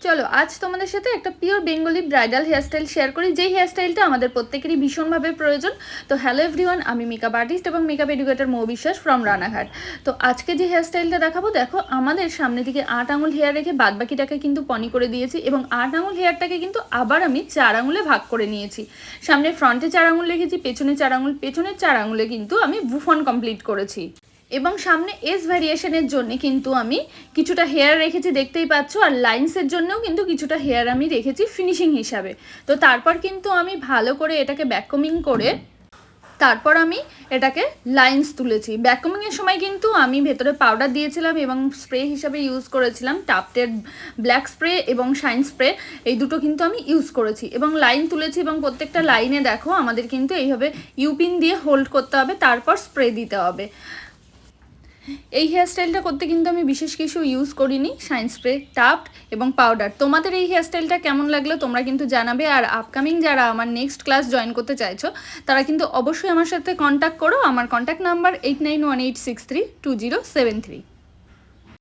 চলো আজ তোমাদের সাথে একটা pure Bengali bridal hairstyle share করি, যেই হেয়ারস্টাইলটা আমাদের প্রত্যেকেরই ভীষণভাবে প্রয়োজন। তো হ্যালো এভরিওয়ান, আমি মেকআপ আর্টিস্ট এবং মেকআপ এডুকেটর মৌ বিশ্বাস ফ্রম রানাঘাট। তো আজকে যে হেয়ারস্টাইলটা দেখাবো, দেখো আমাদের সামনে দিকে 8 আঙুল হেয়ার রেখে বাদবাকিটাকে কিন্তু পনি করে দিয়েছি এবং 8 আঙুল হেয়ারটাকে কিন্তু আবার আমি 4 আঙুলে ভাগ করে নিয়েছি। সামনে ফ্রন্টে 4 আঙুল রেখেছি, পেছনে 4 আঙুল, পেছনের 4 আঙুলে কিন্তু আমি বুফন কমপ্লিট করেছি এবং সামনে এজ ভ্যারিয়েশনের জন্য কিন্তু আমি কিছুটা হেয়ার রেখেছি, দেখতেই পাচ্ছ। আর লাইন্সের জন্যও কিন্তু কিছুটা হেয়ার আমি রেখেছি ফিনিশিং হিসাবে। তো তারপর কিন্তু আমি ভালো করে এটাকে ব্যাককমিং করে তারপর আমি এটাকে লাইন্স তুলেছি। ব্যাককমিংয়ের সময় কিন্তু আমি ভেতরে পাউডার দিয়েছিলাম এবং স্প্রে হিসাবে ইউজ করেছিলাম টাফটের ব্ল্যাক স্প্রে এবং শাইন স্প্রে, এই দুটো কিন্তু আমি ইউজ করেছি এবং লাইন তুলেছি। এবং প্রত্যেকটা লাইনে দেখো আমাদের কিন্তু এইভাবে ইউপিন দিয়ে হোল্ড করতে হবে, তারপর স্প্রে দিতে হবে। এই হেয়ারস্টাইলটা করতে কিন্তু আমি বিশেষ কিছু ইউজ করিনি, শাইন স্প্রে, টাফট এবং পাউডার। তোমাদের এই হেয়ারস্টাইলটা কেমন লাগলো তোমরা কিন্তু জানাবে। আর আপকামিং যারা আমার নেক্সট ক্লাস জয়েন করতে চাইছো তারা কিন্তু অবশ্যই আমার সাথে কন্ট্যাক্ট করো। আমার কন্ট্যাক্ট নাম্বার 8918632073।